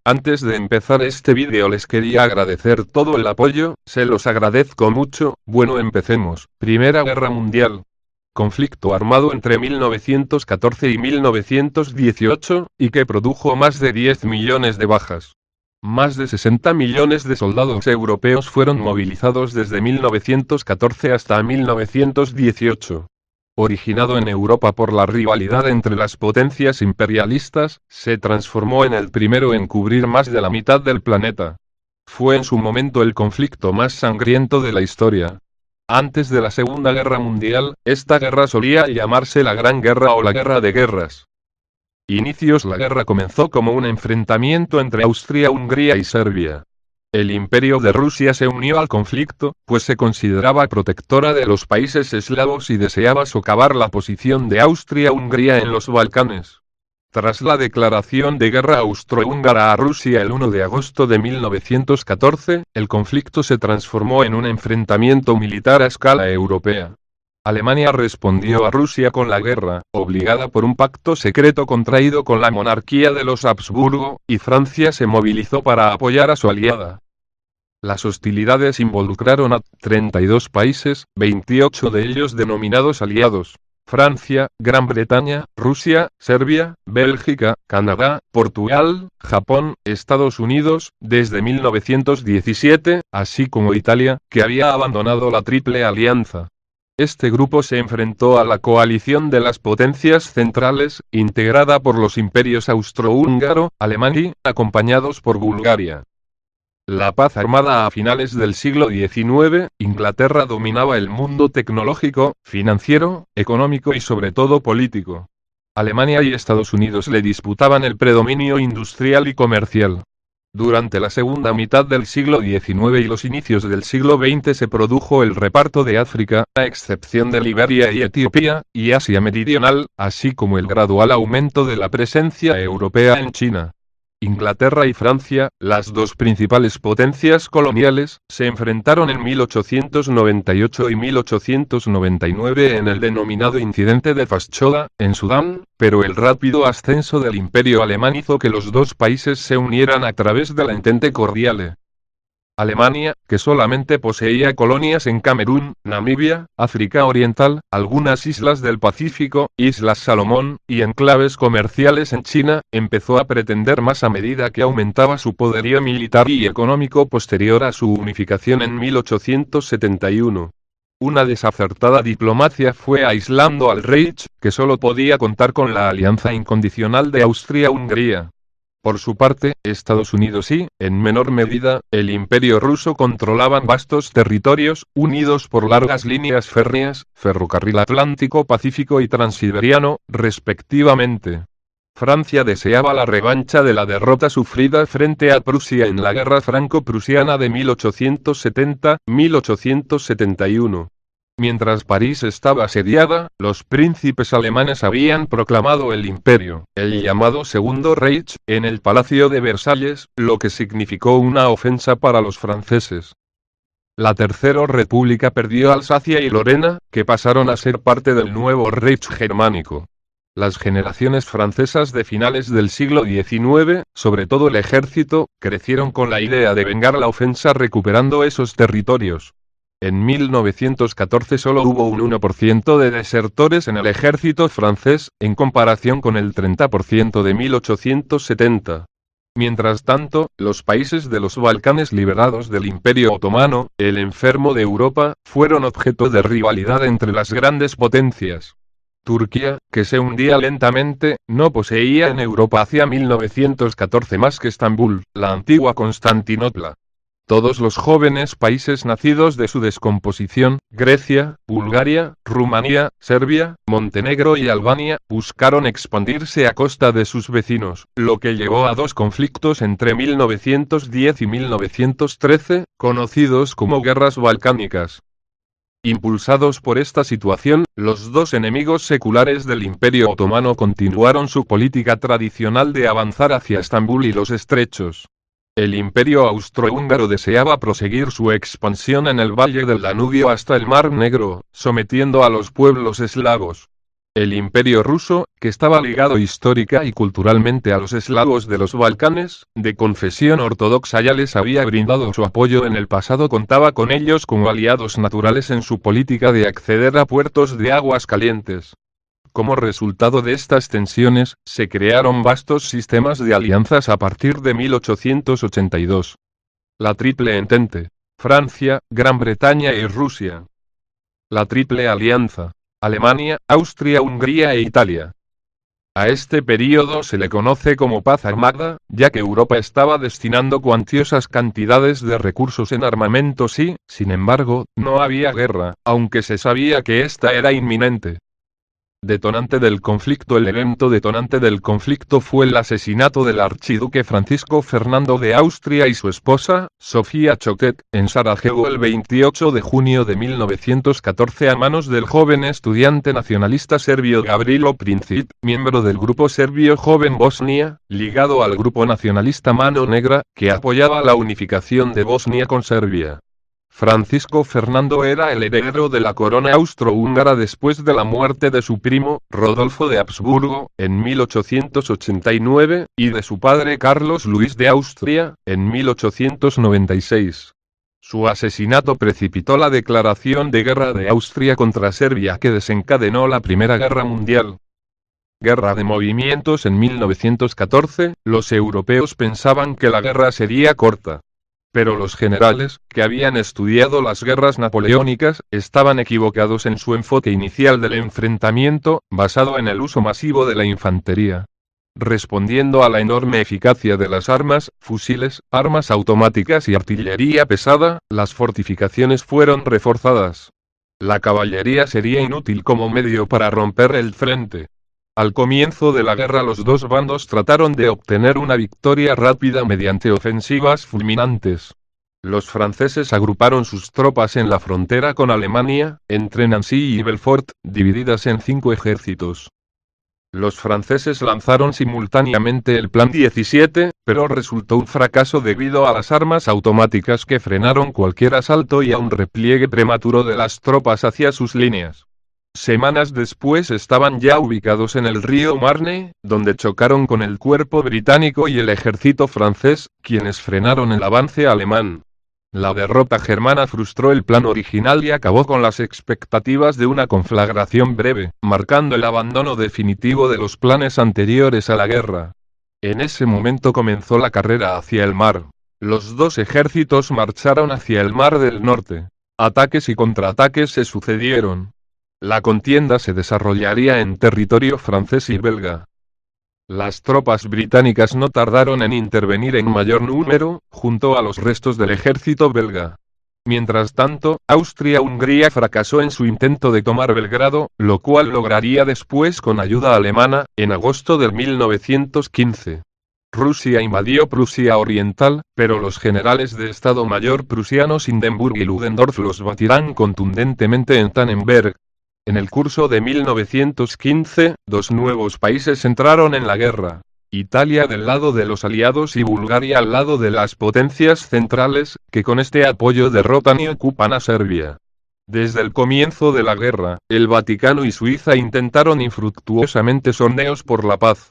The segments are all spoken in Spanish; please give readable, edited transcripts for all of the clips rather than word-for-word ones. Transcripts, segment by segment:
Antes de empezar este vídeo les quería agradecer todo el apoyo, se los agradezco mucho. Bueno, empecemos. Primera Guerra Mundial. Conflicto armado entre 1914 y 1918, y que produjo más de 10 millones de bajas. Más de 60 millones de soldados europeos fueron movilizados desde 1914 hasta 1918. Originado en Europa por la rivalidad entre las potencias imperialistas, se transformó en el primero en cubrir más de la mitad del planeta. Fue en su momento el conflicto más sangriento de la historia. Antes de la Segunda Guerra Mundial, esta guerra solía llamarse la Gran Guerra o la Guerra de Guerras. Inicios. La guerra comenzó como un enfrentamiento entre Austria, Hungría y Serbia. El Imperio de Rusia se unió al conflicto, pues se consideraba protectora de los países eslavos y deseaba socavar la posición de Austria-Hungría en los Balcanes. Tras la declaración de guerra austrohúngara a Rusia el 1 de agosto de 1914, el conflicto se transformó en un enfrentamiento militar a escala europea. Alemania respondió a Rusia con la guerra, obligada por un pacto secreto contraído con la monarquía de los Habsburgo, y Francia se movilizó para apoyar a su aliada. Las hostilidades involucraron a 32 países, 28 de ellos denominados aliados: Francia, Gran Bretaña, Rusia, Serbia, Bélgica, Canadá, Portugal, Japón, Estados Unidos, desde 1917, así como Italia, que había abandonado la Triple Alianza. Este grupo se enfrentó a la coalición de las potencias centrales, integrada por los imperios austrohúngaro, alemán y, acompañados por Bulgaria. La paz armada. A finales del siglo XIX, Inglaterra dominaba el mundo tecnológico, financiero, económico y sobre todo político. Alemania y Estados Unidos le disputaban el predominio industrial y comercial. Durante la segunda mitad del siglo XIX y los inicios del siglo XX se produjo el reparto de África, a excepción de Liberia y Etiopía, y Asia Meridional, así como el gradual aumento de la presencia europea en China. Inglaterra y Francia, las dos principales potencias coloniales, se enfrentaron en 1898 y 1899 en el denominado Incidente de Fashoda, en Sudán, pero el rápido ascenso del Imperio alemán hizo que los dos países se unieran a través de la Entente Cordiale. Alemania, que solamente poseía colonias en Camerún, Namibia, África Oriental, algunas islas del Pacífico, Islas Salomón, y enclaves comerciales en China, empezó a pretender más a medida que aumentaba su poderío militar y económico posterior a su unificación en 1871. Una desacertada diplomacia fue aislando al Reich, que solo podía contar con la alianza incondicional de Austria-Hungría. Por su parte, Estados Unidos y, en menor medida, el Imperio ruso controlaban vastos territorios, unidos por largas líneas férreas, ferrocarril Atlántico-Pacífico y Transiberiano, respectivamente. Francia deseaba la revancha de la derrota sufrida frente a Prusia en la Guerra Franco-Prusiana de 1870-1871. Mientras París estaba asediada, los príncipes alemanes habían proclamado el imperio, el llamado Segundo Reich, en el Palacio de Versalles, lo que significó una ofensa para los franceses. La Tercera República perdió Alsacia y Lorena, que pasaron a ser parte del nuevo Reich germánico. Las generaciones francesas de finales del siglo XIX, sobre todo el ejército, crecieron con la idea de vengar la ofensa recuperando esos territorios. En 1914 solo hubo un 1% de desertores en el ejército francés, en comparación con el 30% de 1870. Mientras tanto, los países de los Balcanes liberados del Imperio Otomano, el enfermo de Europa, fueron objeto de rivalidad entre las grandes potencias. Turquía, que se hundía lentamente, no poseía en Europa hacia 1914 más que Estambul, la antigua Constantinopla. Todos los jóvenes países nacidos de su descomposición, Grecia, Bulgaria, Rumanía, Serbia, Montenegro y Albania, buscaron expandirse a costa de sus vecinos, lo que llevó a dos conflictos entre 1910 y 1913, conocidos como guerras balcánicas. Impulsados por esta situación, los dos enemigos seculares del Imperio Otomano continuaron su política tradicional de avanzar hacia Estambul y los estrechos. El Imperio austrohúngaro deseaba proseguir su expansión en el valle del Danubio hasta el Mar Negro, sometiendo a los pueblos eslavos. El Imperio ruso, que estaba ligado histórica y culturalmente a los eslavos de los Balcanes, de confesión ortodoxa, ya les había brindado su apoyo en el pasado, contaba con ellos como aliados naturales en su política de acceder a puertos de aguas calientes. Como resultado de estas tensiones, se crearon vastos sistemas de alianzas a partir de 1882. La Triple Entente: Francia, Gran Bretaña y Rusia. La Triple Alianza: Alemania, Austria, Hungría e Italia. A este período se le conoce como paz armada, ya que Europa estaba destinando cuantiosas cantidades de recursos en armamentos y, sin embargo, no había guerra, aunque se sabía que esta era inminente. Detonante del conflicto: el evento detonante del conflicto fue el asesinato del archiduque Francisco Fernando de Austria y su esposa, Sofía Choquet, en Sarajevo el 28 de junio de 1914 a manos del joven estudiante nacionalista serbio Gavrilo Princip, miembro del grupo serbio Joven Bosnia, ligado al grupo nacionalista Mano Negra, que apoyaba la unificación de Bosnia con Serbia. Francisco Fernando era el heredero de la corona austrohúngara después de la muerte de su primo, Rodolfo de Habsburgo, en 1889, y de su padre Carlos Luis de Austria, en 1896. Su asesinato precipitó la declaración de guerra de Austria contra Serbia, que desencadenó la Primera Guerra Mundial. Guerra de movimientos: en 1914, los europeos pensaban que la guerra sería corta. Pero los generales, que habían estudiado las guerras napoleónicas, estaban equivocados en su enfoque inicial del enfrentamiento, basado en el uso masivo de la infantería. Respondiendo a la enorme eficacia de las armas, fusiles, armas automáticas y artillería pesada, las fortificaciones fueron reforzadas. La caballería sería inútil como medio para romper el frente. Al comienzo de la guerra los dos bandos trataron de obtener una victoria rápida mediante ofensivas fulminantes. Los franceses agruparon sus tropas en la frontera con Alemania, entre Nancy y Belfort, divididas en 5 ejércitos. Los franceses lanzaron simultáneamente el Plan 17, pero resultó un fracaso debido a las armas automáticas que frenaron cualquier asalto y a un repliegue prematuro de las tropas hacia sus líneas. Semanas después estaban ya ubicados en el río Marne, donde chocaron con el cuerpo británico y el ejército francés, quienes frenaron el avance alemán. La derrota germana frustró el plan original y acabó con las expectativas de una conflagración breve, marcando el abandono definitivo de los planes anteriores a la guerra. En ese momento comenzó la carrera hacia el mar. Los dos ejércitos marcharon hacia el Mar del Norte. Ataques y contraataques se sucedieron. La contienda se desarrollaría en territorio francés y belga. Las tropas británicas no tardaron en intervenir en mayor número, junto a los restos del ejército belga. Mientras tanto, Austria-Hungría fracasó en su intento de tomar Belgrado, lo cual lograría después con ayuda alemana, en agosto de 1915. Rusia invadió Prusia Oriental, pero los generales de Estado Mayor prusianos Hindenburg y Ludendorff los batirán contundentemente en Tannenberg. En el curso de 1915, dos nuevos países entraron en la guerra. Italia del lado de los aliados y Bulgaria al lado de las potencias centrales, que con este apoyo derrotan y ocupan a Serbia. Desde el comienzo de la guerra, el Vaticano y Suiza intentaron infructuosamente sondeos por la paz.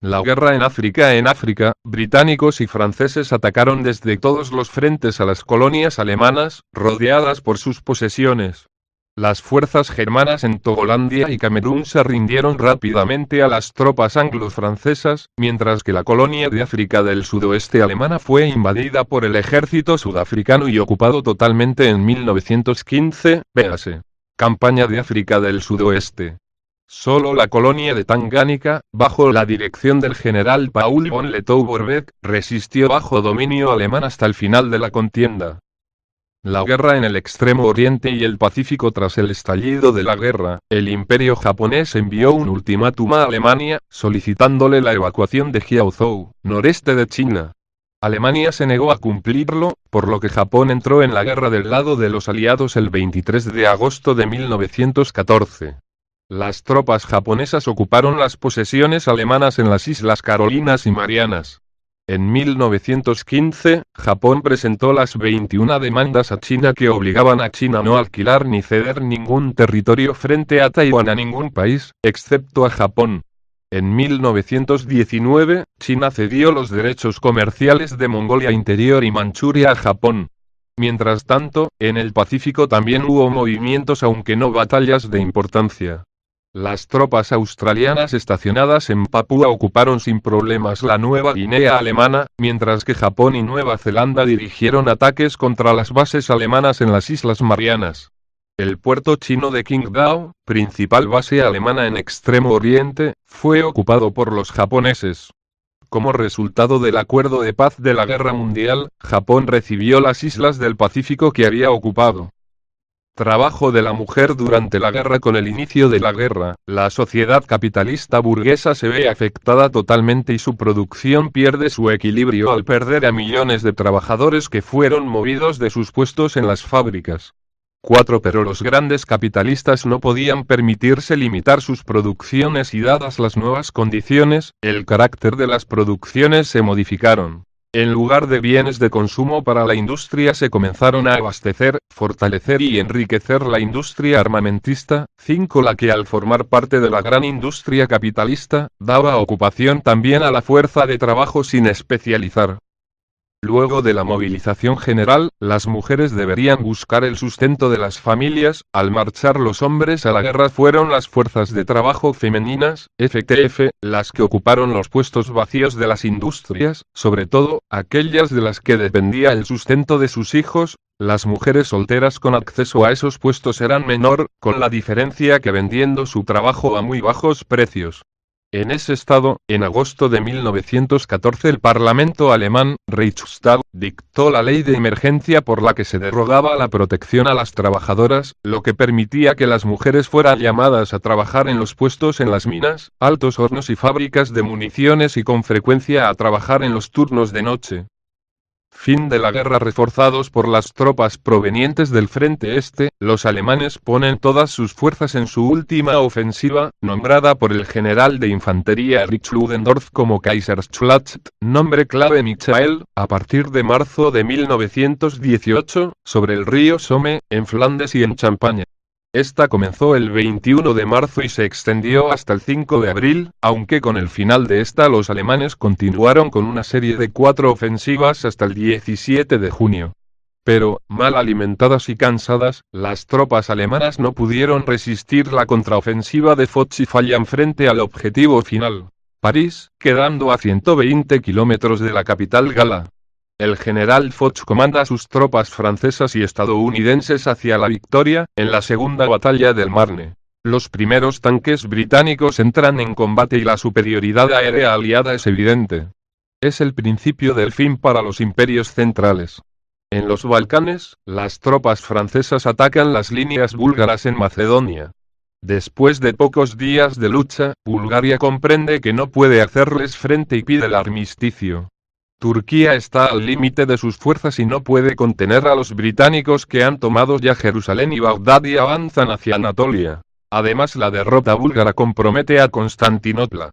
La guerra en África: en África, británicos y franceses atacaron desde todos los frentes a las colonias alemanas, rodeadas por sus posesiones. Las fuerzas germanas en Togolandia y Camerún se rindieron rápidamente a las tropas anglo-francesas, mientras que la colonia de África del sudoeste alemana fue invadida por el ejército sudafricano y ocupado totalmente en 1915, véase. Campaña de África del Sudoeste. Solo la colonia de Tanganica, bajo la dirección del general Paul von Lettow-Vorbeck, resistió bajo dominio alemán hasta el final de la contienda. La guerra en el Extremo Oriente y el Pacífico: tras el estallido de la guerra, el Imperio japonés envió un ultimátum a Alemania, solicitándole la evacuación de Jiaozhou, noreste de China. Alemania se negó a cumplirlo, por lo que Japón entró en la guerra del lado de los aliados el 23 de agosto de 1914. Las tropas japonesas ocuparon las posesiones alemanas en las Islas Carolinas y Marianas. En 1915, Japón presentó las 21 demandas a China que obligaban a China a no alquilar ni ceder ningún territorio frente a Taiwán a ningún país, excepto a Japón. En 1919, China cedió los derechos comerciales de Mongolia Interior y Manchuria a Japón. Mientras tanto, en el Pacífico también hubo movimientos aunque no batallas de importancia. Las tropas australianas estacionadas en Papúa ocuparon sin problemas la Nueva Guinea alemana, mientras que Japón y Nueva Zelanda dirigieron ataques contra las bases alemanas en las Islas Marianas. El puerto chino de Qingdao, principal base alemana en Extremo Oriente, fue ocupado por los japoneses. Como resultado del acuerdo de paz de la Guerra Mundial, Japón recibió las islas del Pacífico que había ocupado. Trabajo de la mujer durante la guerra. Con el inicio de la guerra, la sociedad capitalista burguesa se ve afectada totalmente y su producción pierde su equilibrio al perder a millones de trabajadores que fueron movidos de sus puestos en las fábricas. Pero los grandes capitalistas no podían permitirse limitar sus producciones y dadas las nuevas condiciones, el carácter de las producciones se modificaron. En lugar de bienes de consumo para la industria se comenzaron a abastecer, fortalecer y enriquecer la industria armamentista, la que al formar parte de la gran industria capitalista, daba ocupación también a la fuerza de trabajo sin especializar. Luego de la movilización general, las mujeres deberían buscar el sustento de las familias. Al marchar los hombres a la guerra fueron las fuerzas de trabajo femeninas, FTF, las que ocuparon los puestos vacíos de las industrias, sobre todo, aquellas de las que dependía el sustento de sus hijos. Las mujeres solteras con acceso a esos puestos eran menor, con la diferencia que vendiendo su trabajo a muy bajos precios. En ese estado, en agosto de 1914 el Parlamento alemán, Reichstag, dictó la ley de emergencia por la que se derogaba la protección a las trabajadoras, lo que permitía que las mujeres fueran llamadas a trabajar en los puestos en las minas, altos hornos y fábricas de municiones y con frecuencia a trabajar en los turnos de noche. Fin de la guerra. Reforzados por las tropas provenientes del frente este, los alemanes ponen todas sus fuerzas en su última ofensiva, nombrada por el general de infantería Erich Ludendorff como Kaiserschlacht, nombre clave Michael, a partir de marzo de 1918, sobre el río Somme, en Flandes y en Champaña. Esta comenzó el 21 de marzo y se extendió hasta el 5 de abril, aunque con el final de esta los alemanes continuaron con una serie de 4 ofensivas hasta el 17 de junio. Pero, mal alimentadas y cansadas, las tropas alemanas no pudieron resistir la contraofensiva de Foch y fallan frente al objetivo final, París, quedando a 120 kilómetros de la capital gala. El general Foch comanda a sus tropas francesas y estadounidenses hacia la victoria, en la segunda batalla del Marne. Los primeros tanques británicos entran en combate y la superioridad aérea aliada es evidente. Es el principio del fin para los imperios centrales. En los Balcanes, las tropas francesas atacan las líneas búlgaras en Macedonia. Después de pocos días de lucha, Bulgaria comprende que no puede hacerles frente y pide el armisticio. Turquía está al límite de sus fuerzas y no puede contener a los británicos que han tomado ya Jerusalén y Bagdad y avanzan hacia Anatolia. Además, la derrota búlgara compromete a Constantinopla.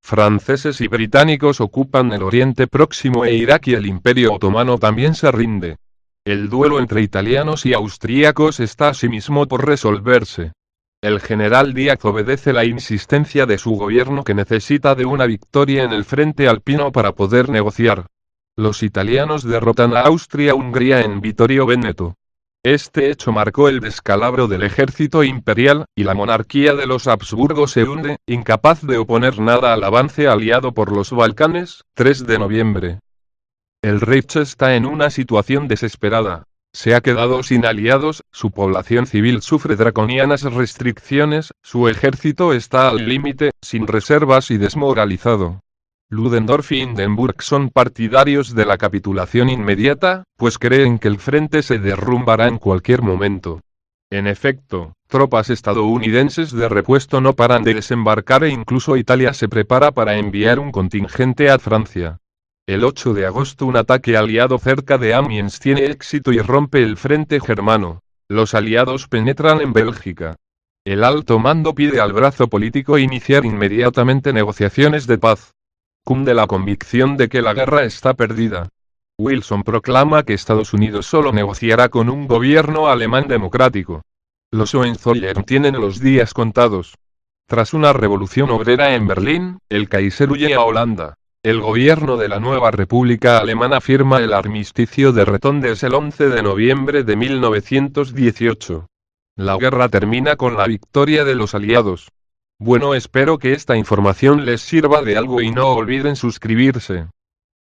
Franceses y británicos ocupan el Oriente Próximo e Irak y el Imperio Otomano también se rinde. El duelo entre italianos y austríacos está asimismo por resolverse. El general Díaz obedece la insistencia de su gobierno que necesita de una victoria en el frente alpino para poder negociar. Los italianos derrotan a Austria-Hungría en Vittorio Veneto. Este hecho marcó el descalabro del ejército imperial, y la monarquía de los Habsburgo se hunde, incapaz de oponer nada al avance aliado por los Balcanes. 3 de noviembre. El Reich está en una situación desesperada. Se ha quedado sin aliados, su población civil sufre draconianas restricciones, su ejército está al límite, sin reservas y desmoralizado. Ludendorff y Hindenburg son partidarios de la capitulación inmediata, pues creen que el frente se derrumbará en cualquier momento. En efecto, tropas estadounidenses de repuesto no paran de desembarcar e incluso Italia se prepara para enviar un contingente a Francia. El 8 de agosto un ataque aliado cerca de Amiens tiene éxito y rompe el frente germano. Los aliados penetran en Bélgica. El alto mando pide al brazo político iniciar inmediatamente negociaciones de paz. Cunde la convicción de que la guerra está perdida. Wilson proclama que Estados Unidos solo negociará con un gobierno alemán democrático. Los Hohenzollern tienen los días contados. Tras una revolución obrera en Berlín, el Kaiser huye a Holanda. El gobierno de la nueva República Alemana firma el armisticio de Retondes el 11 de noviembre de 1918. La guerra termina con la victoria de los aliados. Bueno, espero que esta información les sirva de algo y no olviden suscribirse.